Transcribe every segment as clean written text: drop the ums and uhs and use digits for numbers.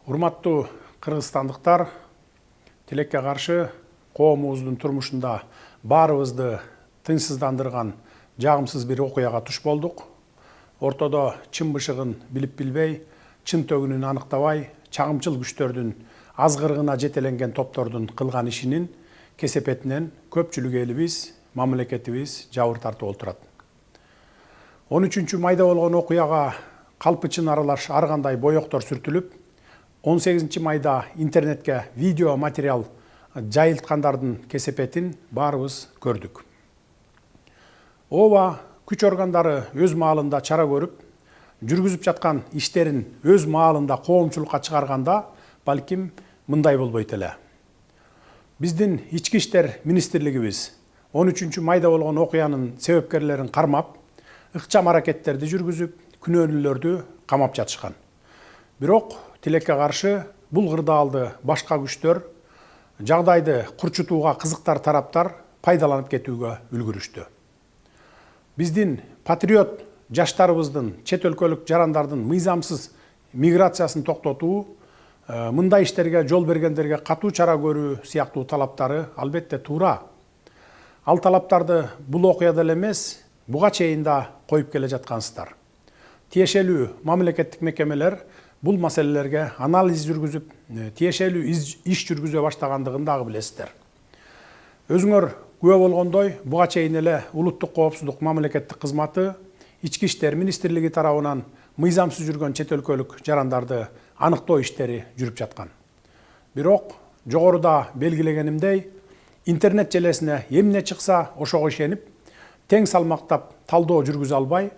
Урматтуу кыргызстандыктар, тилекке каршы коомубуздун турмушунда баарыбызды тынчсыздандырган жагымсыз бир окуяга туш болдук. Ортодо чын бышыгын билип билбей, чын төгүнүн аныктабай, чагымчыл күчтөрдүн азгырыгына жетеленген топтордун кылган ишинин кесепетинен көпчүлүк элибиз, мамлекетибиз жабыр тартып отурат. 13 майда болгон окуяга калпычын аралаш ар кандай боектор сүртүлүп, 18 майда интернетке видео материал жайылткандардын кесепетин баарыбыз көрдүк. Ооба күч органдары өз маалында чара көрүп, жүргүзүп жаткан иштерин өз маалында коомчулукка чыгарганда, балким мындай болбойт эле. Биздин ички иштер министрлигибиз 13 майда болгон окуянын себепкерлерин кармап, ыкчам аракеттерди жүргүзүп, күнөөлүүлөрдү камап жатышкан. Бирок тилекке каршы бул кырдаалды башка күчтөр жагдайды курчутууга кызыктар тараптар пайдаланып кетүүгө үлгүрүштү. Биздин патриот жаштарыбыздын чет өлкөлүк жарандардын мыйзамсыз миграциясын токтотуу, мындай иштерге жол бергендерге катуу чара көрүү сыяктуу талаптары албетте туура. Ал талаптарды бул окуяда эле эмес, буга чейин да коюп келе жаткансыздар. Тиешелүү мамлекеттик мекемелер бул маселелерге анализ жүргүзүп, тиешелүү иш жүргүзө баштагандыгын дагы билесиздер. Өзүңөр күбө болгондой, буга чейин эле улуттук коопсуздук мамлекеттик кызматы ички иштер министрлиги тарабынан мыйзамсыз жүргөн чет өлкөлүк жарандарды аныктоо иштери жүрүп жаткан. Бирок жогоруда белгилегенимдей, интернет желесине эмне чыкса ошого ишенип, тең салмактап талдоо жүргүзө албай,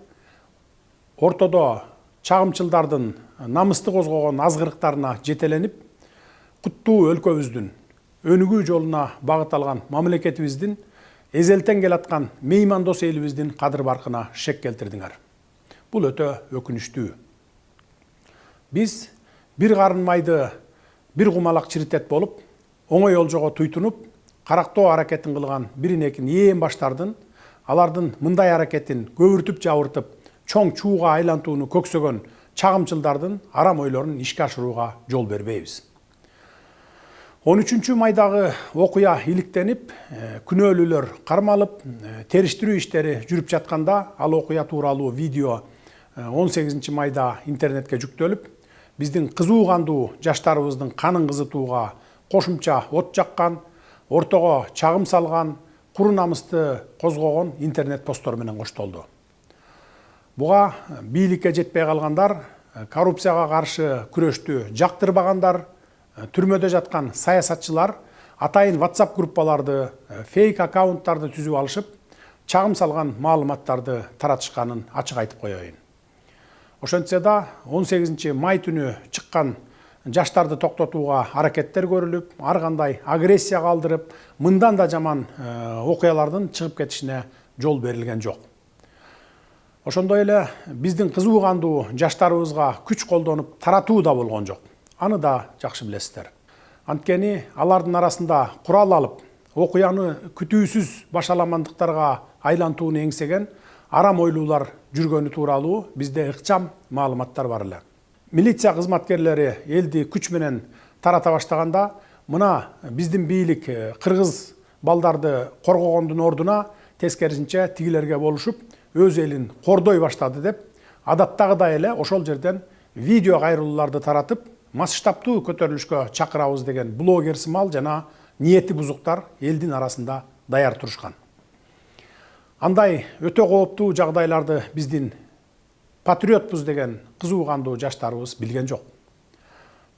ортодо чагымчылдардын намысты козгогон азгырыктарына жетеленип, куттуу өлкөбүздүн өнүгүү жолуна багыт алган мамлекетибиздин эзелтен келаткан меймандос элибиздин кадыр баркына шек келтирдиңер. Бул өтө өкүнүчтүү. Биз бир карын майды бир кумалак чиритет болуп, оңой олжого туйтунуп, карактоо аракетин кылган бирин экин ээн баштардын, алардын мындай аракетин көбүртүп жабыртып, чоң чууга айлантууну көксөгөн чагымчылдардын арам ойлорун ишке ашырууга жол бербейбиз. 13 майдагы окуя иликтенип, күнөөлүүлөр кармалып, териштирүү иштери жүрүп жатканда, ал окуя тууралуу видео 18 майда интернетке жүктөлүп, биздин кызуу кандуу жаштарыбыздын канын кызытууга кошумча от жаккан, ортого чагым салган, куру намысты козгогон интернет посттор менен коштолду. Буга бийликке жетпей калгандар, коррупцияга каршы күрөштү жактырбагандар, түрмөдө жаткан саясатчылар атайын WhatsApp группаларды, фейк аккаунттарды түзүп алышып, чагым салган маалыматтарды таратышканын ачык айтып коеюн. Ошентсе да 18 май түнү чыккан жаштарды токтотууга аракеттер көрүлүп, ар кандай агрессия калтырып, мындан да жаман окуялардын чыгып кетишине жол берилген жок. Ошондой эле биздин кызуу кандуу жаштарыбызга күч колдонуп таратуу да болгон жок. Аны да жакшы билесиздер. Анткени алардын арасында курал алып, окуяны күтүүсүз башаламандыктарга айлантууну эңсеген арам ойлуулар жүргөнү тууралуу бизде ыкчам маалыматтар бар эле. Милиция кызматкерлери элди күч менен тарата баштаганда, мына биздин бийлик кыргыз балдарды коргогондун ордуна тескерисинче тигилерге болушуп, өз элин кордой баштады деп, адаттагыдай эле ошол жерден видео кайрылууларды таратып, масштабтуу көтөрүлүшкө чакырабыз деген блогер сымал жана ниети бузуктар элдин арасында даяр турушкан. Андай өтө кооптуу жагдайларды биздин патриотпуз деген кызуу кандуу жаштарыбыз билген жок.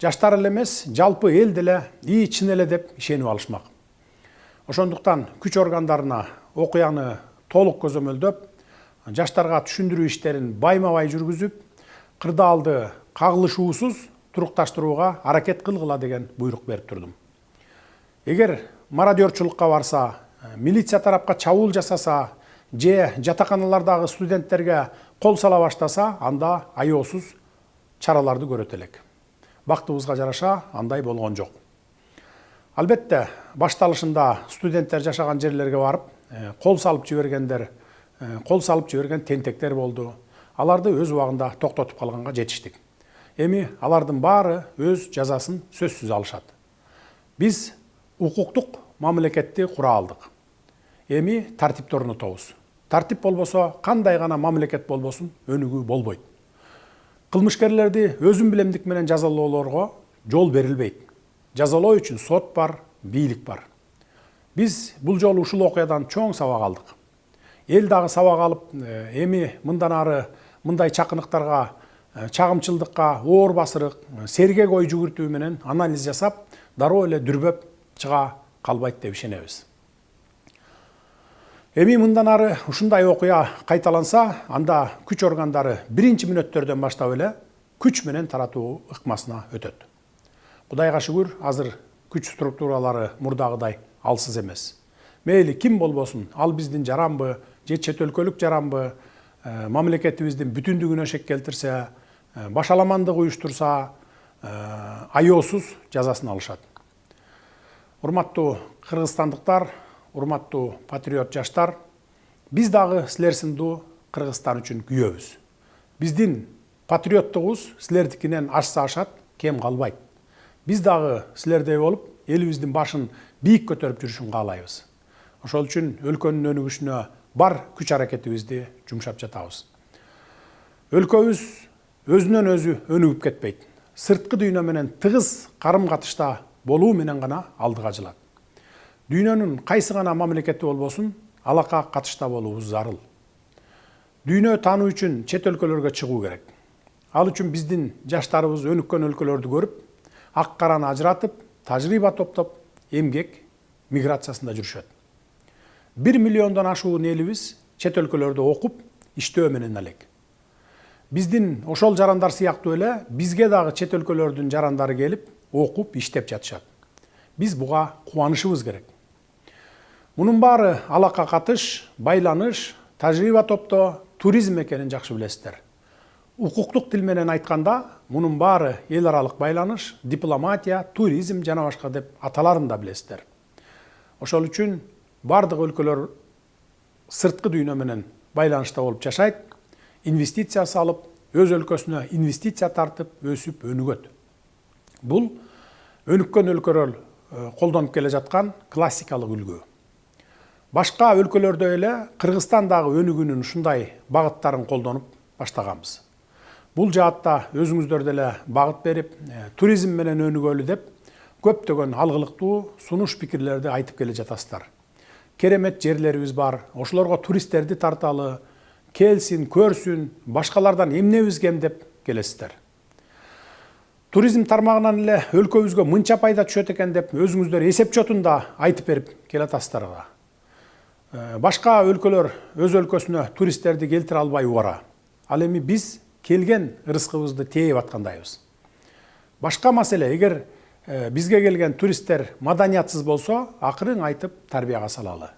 Жаштар эле эмес, жалпы эл деле чын эле деп ишенип алышмак. Ошондуктан күч органдарына окуяны толук көзөмөлдөп, жаштарга түшүндүрүү иштерин байма-бай жүргүзүп, кырдаалды кагылышуусуз турукташтырууга аракет кылгыла деген буйрук берип турдум. Эгер мародерчулукка барса, милиция тарапка чабуул жасаса, же жатаканалардагы студенттерге кол сала баштаса, анда аеосуз чараларды көрөт элек. Бактыбызга жараша андай болгон жок. Албетте, башталышында студенттер жашаган жерлерге барып, кол салып жиберген тентектер болду. Аларды өз убагында токтотуп калганга жетиштик. эми алардын баары өз жазасын сөзсүз алышат. Биз укуктук мамлекетти кура алдык. Эми тартипти орнотобуз. Тартип болбосо кандай гана мамлекет болбосун өнүгүү болбойт. Кылмышкерлерди өзүн билемдик менен жазалоолорго жол берилбейт. Жазалоо үчүн сот бар, бийлик бар. Биз бул жолу ушул окуядан чоң сабак алдык. Эл дагы сабак алып, эми мындан ары мындай чакыныктарга, чагымчылдыкка, оор басырык, сергек ой жүгүртүү менен анализ жасап, дароо эле дүрбөп чыга калбайт деп ишенебиз. Эми мындан ары ушундай окуя кайталанса, анда күч органдары биринчи мүнөттөрдөн баштап эле күч менен таратуу ыкмасына өтөт. Кудайга шүгүр, азыр күч структуралары мурдагыдай алсыз эмес. Мейли ким болбосун, ал биздин жаранбы, же чет өлкөлүк жаранбы, мамлекетибиздин бүтүндүгүнө шек келтирсе, башаламандык уюштурса, аяосуз жазасын алышат. Урматтуу кыргызстандыктар, урматтуу патриот жаштар, биз дагы силер сындуу Кыргызстан үчүн күйөбүз. Биздин патриоттугубуз силердикинен ашса ашат, кем калбайт. Биз дагы силердей болуп, элибиздин башын бийик көтөрүп жүрүшүн каалайбыз. Ошол үчүн өлкөнүн өнүгүшүнө бар күч аракетибизди жумшап жатабыз. Өлкөбүз өзүнөн өзү өнүгүп кетпейт. Сырткы дүйнө менен тыгыз карым-катышта болуу менен гана алдыга жылат. Дүйнөнүн кайсы гана мамлекети болбосун, алака катышта болуубуз зарыл. Дүйнө таануу үчүн чет өлкөлөргө чыгуу керек. Ал үчүн биздин жаштарыбыз өнүккөн өлкөлөрдү көрүп, ак караны ажыратып, тажрыйба топтоп, эмгек миграциясында жүрүшөт. 1 миллиондон ашуун элибиз чет өлкөлөрдө окуп, иштөө менен элек. Биздин ошол жарандар сыяктуу эле бизге дагы чет өлкөлөрдүн жарандары келип, окуп, иштеп жатышат. Биз буга кубанышыбыз керек. Мунун баары алака катыш, байланыш, тажрыйба топтоо, туризм экенин жакшы билесиздер. Укуктук тил менен айтканда, мунун баары эл аралык байланыш, дипломатия, туризм жана башка деп аталарын да билесиздер. Ошол үчүн бардык өлкөлөр сырткы дүйнө менен байланышта болуп жашайт, инвестиция салып, өз өлкөсүнө инвестиция тартып, өсүп, өнүгөт. Бул өнүккөн өлкөлөр колдонуп келе жаткан классикалык үлгү. Башка өлкөлөрдө эле Кыргызстан дагы өнүгүүнүн ушундай багыттарын колдонуп баштаганбыз. Бул жаатта өзүңүздөр деле багыт берип, туризм менен өнүгөлү деп көптөгөн алгылыктуу сунуш пикирлерди айтып келе жатасыздар. Керемет жерлерибиз бар, ошолорго туристтерди тарталы, келсин, көрсүн, башкалардан эмнебиз кем деп келесиздер. Туризм тармагынан эле өлкөбүзгө мынча пайда түшөт экен деп өзүңүздөр эсеп чотунда айтып берип келатасыздар. Башка өлкөлөр өз өлкөсүнө туристтерди келтире албай убара. Ал эми биз келген ырыскыбызды тээп аткандайбыз. Башка маселе, эгер бизге келген туристтер маданиятсыз болсо, акырын айтып тарбияга салалы.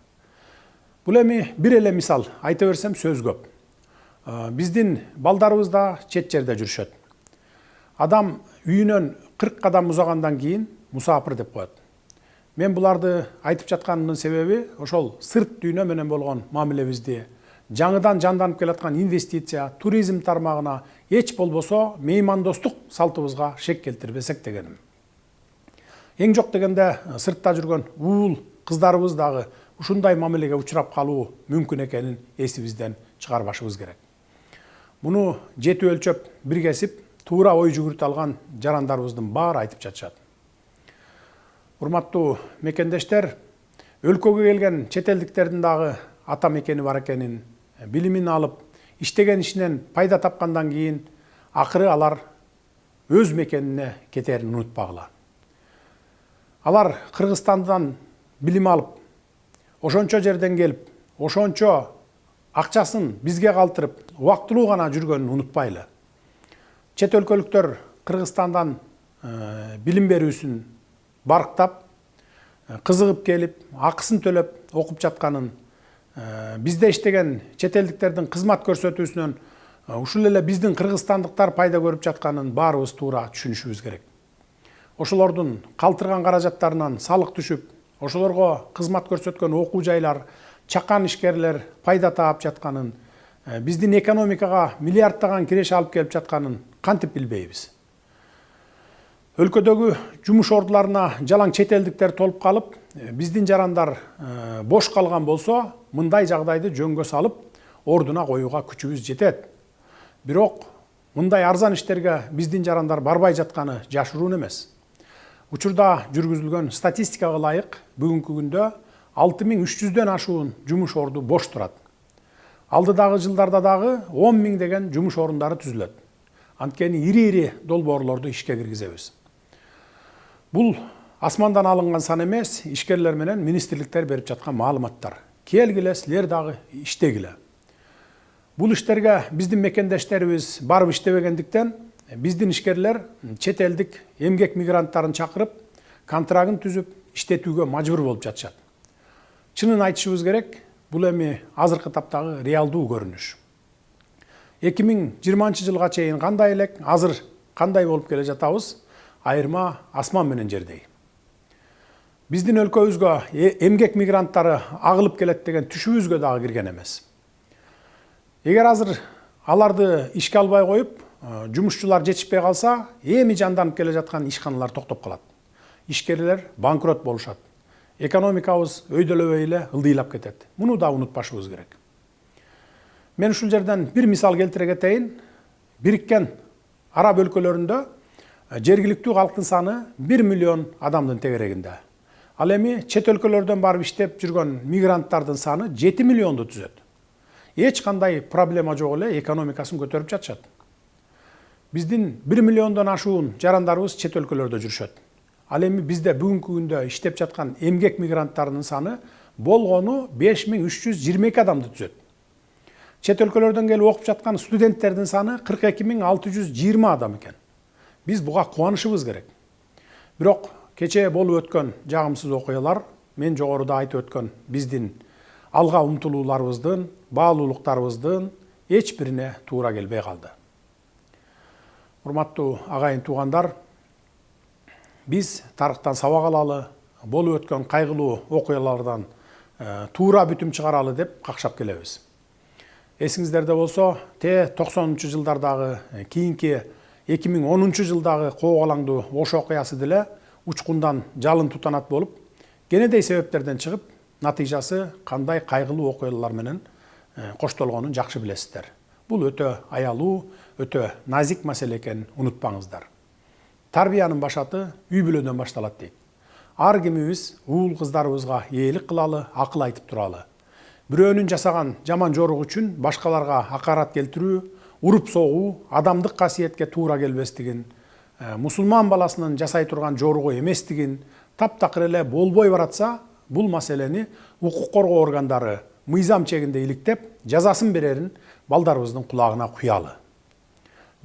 Бул эми бир эле мисал айта берсем сөз көп. Биздин балдарыбыз да чет жерде жүрүшөт. Адам үйүнөн 40 кадам узагандан кийин мусапыр деп коет. Мен буларды айтып жатканымдын себеби ошол сырт дүйнө менен болгон мамилебизди, жаңыдан жанданып келаткан инвестиция, туризм тармагына эч болбосо меймандостук салтыбызга шек келтирбесек дегеним. Эң жок дегенде сыртта жүргөн уул кыздарыбыз дагы ушундай мамилеге учурап калуу мүмкүн экенин эсибизден чыгарбашыбыз керек. Муну жети өлчөп, бир кесип, туура ой жүгүртө алган жарандарыбыздын баары айтып жатышат. Урматтуу мекендештер, өлкөгө келген чет элдиктердин дагы ата мекени бар экенин, билимин алып, иштеген ишинен пайда тапкандан кийин акыры алар өз мекенине кетерин унутпагыла. Алар Кыргызстандан билим алып, ошончо жерден келип, ошончо акчасын бизге калтырып, убактылуу гана жүргөнүн унутпайлы. Чет өлкөлүктөр Кыргызстандан билим берүүсүн барктап, кызыгып келип, акысын төлөп окуп жатканын, бизде иштеген чет элдиктердин кызмат көрсөтүүсүнөн ушул эле биздин кыргызстандыктар пайда көрүп жатканын баарыбыз туура түшүнүшүбүз керек. Ошолордун калтырган каражаттарынан салык түшүп, ошолорго кызмат көрсөткөн окуу жайлар, чакан ишкерлер пайда таап жатканын, биздин экономикага миллиарддаган киреше алып келип жатканын кантип билбейбиз? Өлкөдөгү жумуш ордуларына жалаң чет элдиктер толуп калып, биздин жарандар бош калган болсо, мындай жагдайды жөнгө салып, ордуна коюуга күчүбүз жетет. Бирок мындай арзан иштерге биздин жарандар барбай жатканы жашыруун эмес. Учурда жүргүзүлгөн статистикага ылайык, бүгүнкү күндө 6300дөн ашуун жумуш орду бош турат. Алдыдагы жылдарда дагы 10 000 деген жумуш орундары түзүлөт. Анткени ири-ири долбоорлорду ишке киргизебиз. Бул асмандан алынган сан эмес, ишкерлер менен министрликтер берип жаткан маалыматтар. Келгиле, силер дагы иштегиле. Бул иштерге биздин мекендештерибиз барып иштебегендиктен, биздин ишкерлер чет элдик эмгек мигранттарын чакырып, контрагын түзүп, иштетүүгө мажбур болуп жатышат. Чынын айтышыбыз керек, бул эми азыркы таптагы реалдуу көрүнүш. 2020 жылга чейин кандай элек, азыр кандай болуп келе жатабыз, айырма асман менен жердей. Биздин өлкөбүзгө эмгек мигранттары агылып келет деген түшүбүзгө дагы кирген эмес. Эгер азыр аларды ишке албай коюп, жумушчулар жетишпей калса, эми жанданып келе жаткан ишканалар токтоп калат. Ишкерлер банкрот болушат. Экономикабыз өйдөлөбөй эле ылдыйлап кетет. Муну да унутпашыбыз керек. Мен ушул жерден бир мисал келтире кетейин. Бириккен Араб өлкөлөрүндө жергиликтүү калктын саны 1 миллион адамдын тегерегинде. Ал эми чет өлкөлөрдөн барып иштеп жүргөн мигранттардын саны 7 миллионду түзөт. Эч кандай проблема жок эле экономикасын көтөрүп жатышат. Биздин 1 миллиондон ашуун жарандарыбыз чет өлкөлөрдө жүрүшөт. Ал эми бизде бүгүнкү күндө иштеп жаткан эмгек мигранттарынын саны болгону 5322 адамды түзөт. Чет өлкөлөрдөн келип окуп жаткан студенттердин саны 42620 адам экен. Биз буга кубанышыбыз керек. Бирок кечээ болуп өткөн жагымсыз окуялар, мен жогоруда айтып өткөн биздин алга умтулууларыбыздын, баалуулуктарыбыздын эч бирине туура келбей калды. Урматтуу агайын туугандар, биз тарыхтан сабак алалы, болуп өткөн кайгылуу окуялардан туура бүтүм чыгаралы деп какшап келебиз. Эсиңиздерде болсо, 90-жылдардагы, кийинки 2010 жылдагы коогалаңдуу Ош окуясы деле учкундан жалын тутанат болуп, кенедей себептерден чыгып, натыйжасы кандай кайгылуу окуялар менен коштолгонун жакшы билесиздер. Бул өтө аялуу, өтө назик маселе экенин унутпаңыздар. Тарбиянын башаты үй бүлөдөн башталат дейт. Ар кимибиз уул кыздарыбызга ээлик кылалы, акыл айтып туралы. Бирөөнүн жасаган жаман жорук үчүн башкаларга акарат келтирүү, уруп согуу адамдык касиетке туура келбестигин, мусулман баласынын жасай турган жоругу эместигин таптакыр эле болбой баратса, бул маселени укук коргоо органдары мыйзам чегинде иликтеп, жазасын берерин балдарыбыздын кулагына куялы.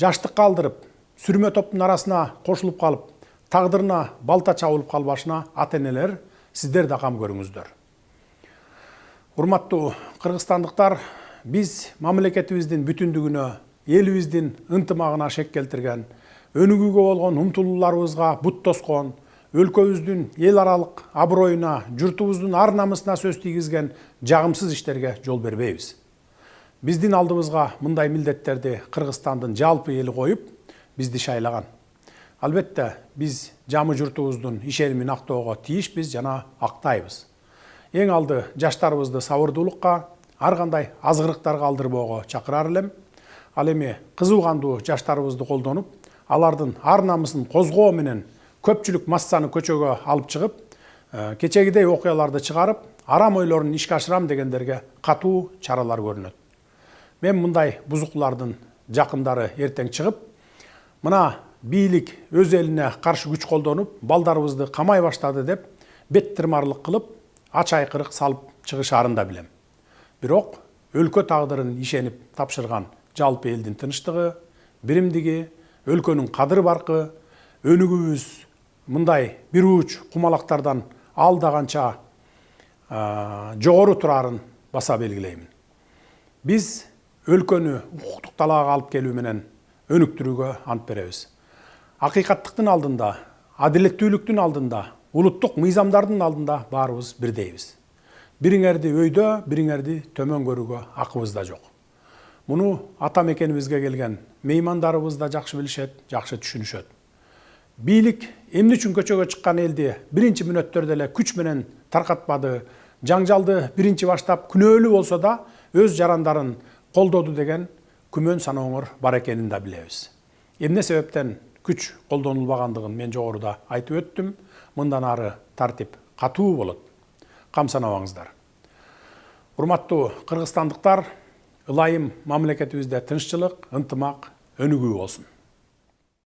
Жаштыкка алдырып, сүрмө топтун арасына кошулуп калып, тагдырына балта чабылып калбашына ата-энелер сиздер да кам көрүңүздөр. Урматтуу кыргызстандыктар, биз мамлекетибиздин бүтүндүгүнө, элибиздин ынтымагына шек келтирген, өнүгүүгө болгон умтулууларыбызга бут тоскон, өлкөбүздүн эл аралык аброюна, журтубуздун ар намысына сөз тийгизген жагымсыз иштерге жол бербейбиз. Биздин алдыбызга мындай милдеттерди Кыргызстандын жалпы эли коюп, бизди шайлаган. Албетте, биз жамы журтубуздун ишенимин актоого тийишпиз жана актайбыз. Эң алды жаштарыбызды сабырдуулукка, ар кандай азгырыктарга алдырбоого чакырар элем. Ал эми кызуу кандуу жаштарыбызды колдонуп, алардын ар намысын козгоо менен көпчүлүк массаны көчөгө алып чыгып, кечегидей окуяларды чыгарып, арам ойлорун ишке ашырам дегендерге катуу чаралар көрүнөт. Мен мындай бузуклардын жакындары эртең чыгып, мына бийлик өз элине каршы күч колдонуп, балдарыбызды камай баштады деп бет тырмарлык кылып, ач айкырык салып чыгышарын да билем. Бирок өлкө тагдырын ишенип тапшырган жалпы элдин тынчтыгы, биримдиги, өлкөнүн кадыр баркы, өнүгүүбүз мындай бир уч кумалактардан алда канча жогору турарын баса белгилеймин. Биз өлкөнү укуктук талаага алып келүү менен өнүктүрүүгө ант беребиз. Акыйкаттыктын алдында, адилеттүүлүктүн алдында, улуттук мыйзамдардын алдында баарыбыз бирдейбиз. Бириңерди өйдө, бириңерди төмөн көрүүгө акыбыз да жок. Муну ата мекенибизге келген меймандарыбыз да жакшы билишет, жакшы түшүнүшөт. бийлик эмне үчүн көчөгө чыккан элди биринчи мүнөттөрдө эле күч менен таркатпады, жаңжалды биринчи баштап күнөөлүү болсо да өз жарандарын колдоду деген күмөн санооңор бар экенин да билебиз. Эмне себептен күч колдонулбагандыгын мен жогоруда айтып өттүм. Мындан ары тартип катуу болот. Кам санабаңыздар. Урматтуу кыргызстандыктар, ылайым мамлекетибизде тынччылык, ынтымак өнүгүү болсун.